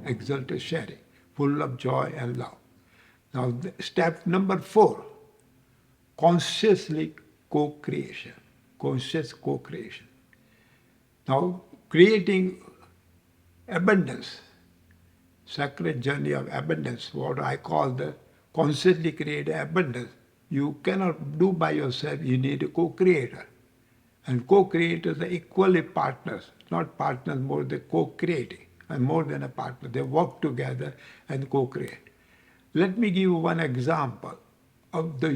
exalted sharing, full of joy and love. Now, step number 4, consciously co-creation, conscious co-creation. Now, creating abundance, sacred journey of abundance, what I call the consciously create abundance, you cannot do by yourself, you need a co-creator. And co-creators are equally partners, not partners more than co-creating, and more than a partner. They work together and co-create. Let me give you one example of the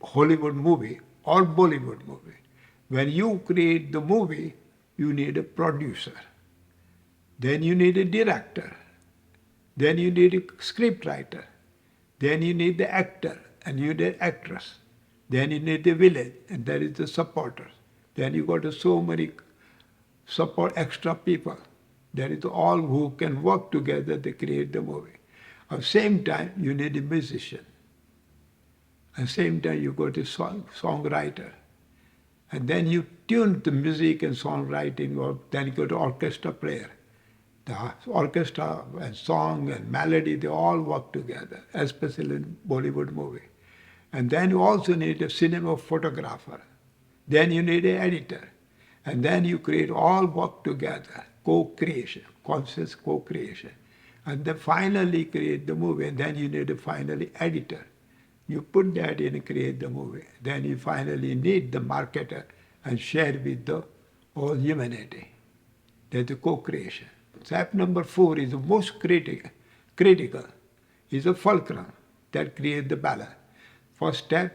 Hollywood movie or Bollywood movie. When you create the movie, you need a producer. Then you need a director. Then you need a scriptwriter. Then you need the actor and you need actress. Then you need the villain, and there is the supporters. Then you got so many support extra people. There is all who can work together to create the movie. At the same time, you need a musician. At the same time, you got a songwriter. And then you tune the music and songwriting, or then you got an orchestra player. The orchestra and song and melody, they all work together, especially in Bollywood movie. And then you also need a cinema photographer. Then you need an editor. And then you create all work together, co-creation, conscious co-creation. And then finally create the movie, and then you need a finally editor. You put that in and create the movie. Then you finally need the marketer and share with the whole humanity. That's the co-creation. Step number 4 is the most critical, is a fulcrum that creates the balance. First step,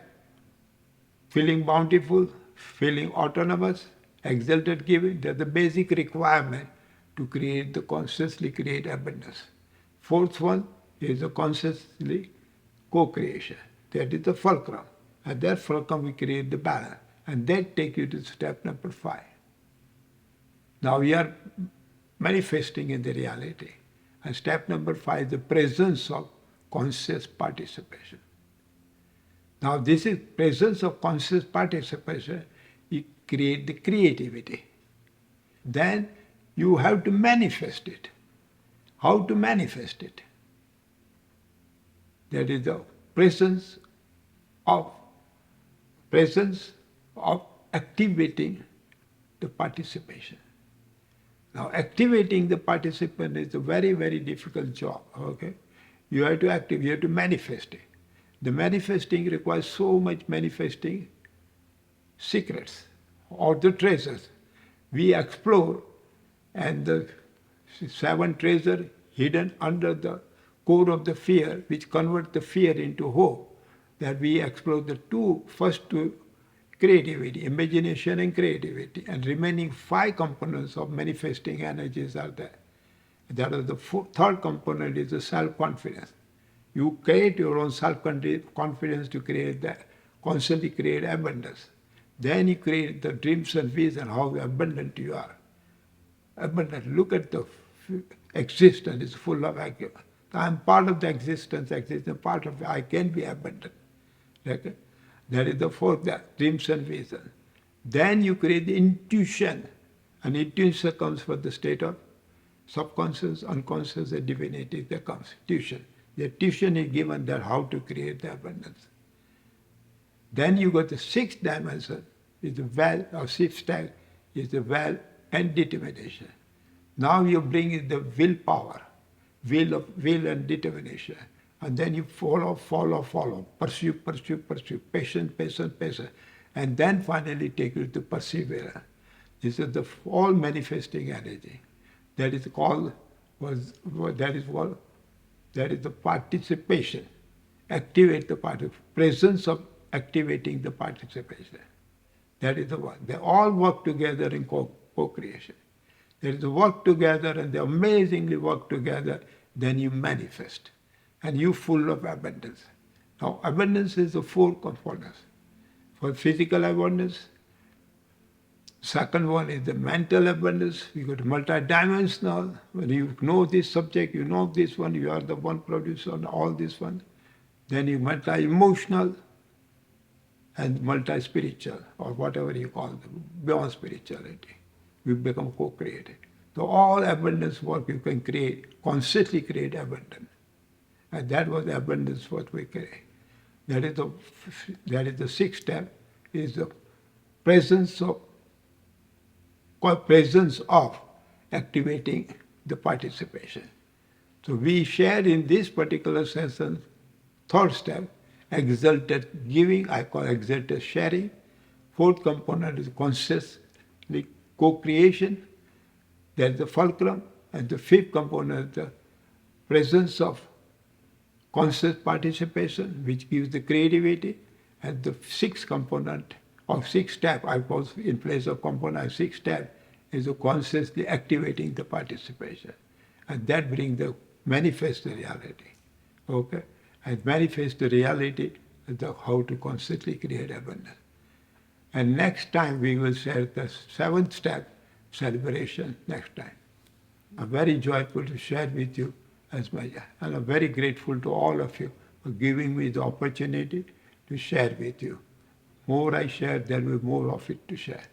feeling bountiful, feeling autonomous, exalted giving, that's the basic requirement to create the consciously create abundance. Fourth one is the consciously co-creation. That is the fulcrum. And that fulcrum we create the balance. And that takes you to step number 5. Now we are manifesting in the reality. And step number 5 is the presence of conscious participation. Now this is presence of conscious participation, you create the creativity. Then you have to manifest it. How to manifest it? That is the presence of activating the participation. Now activating the participant is a very, very difficult job, okay? You have to activate, you have to manifest it. The manifesting requires so much manifesting secrets or the treasures. We explore, and the 7 treasures hidden under the core of the fear, which convert the fear into hope, that we explore the first two, creativity, imagination and creativity, and remaining 5 components of manifesting energies are there. That is the third component is the self-confidence. You create your own self-confidence to create that, constantly create abundance. Then you create the dreams and vision, how abundant you are. Abundant. Look at the existence, it's full of I am part of the existence part of it, I can be abundant. Okay? That is the fourth, that, dreams and vision. Then you create the intuition, and intuition comes from the state of subconscious, unconscious, and divinity, that comes, tuition. The tuition is given that how to create the abundance. Then you got the 6th dimension, is the well, or 6th step, is the well and determination. Now you bring in the willpower, will and determination. And then you follow, pursue, patience. And then finally take you to perseverance. This is the all manifesting energy. That is called, that is the participation. Activate the presence of activating the participation. That is the one. They all work together in co-creation. There is a work together, and they amazingly work together, then you manifest. And you full of abundance. Now abundance is the 4 components. For physical abundance, second one is the mental abundance. You got multi-dimensional. When you know this subject, you know this one, you are the one producer on all this one. Then you multi-emotional and multi-spiritual, or whatever you call them, beyond spirituality. You become co-created. So all abundance work you can create, consciously create abundance. And that was abundance what we create. That is the sixth step, is the presence of activating the participation. So we shared in this particular session, third step, exalted giving, I call exalted sharing. Fourth component is consciously co-creation, that's the fulcrum. And the fifth component is the presence of conscious participation, which gives the creativity. And the sixth component, or sixth step, I call in place of component, sixth step is the consciously activating the participation. And that brings the manifest reality. Okay? And manifest the reality is how to consciously create abundance. And next time we will share the seventh step, celebration, next time. I'm very joyful to share with you as much, and I'm very grateful to all of you for giving me the opportunity to share with you. More I share, there will be more of it to share.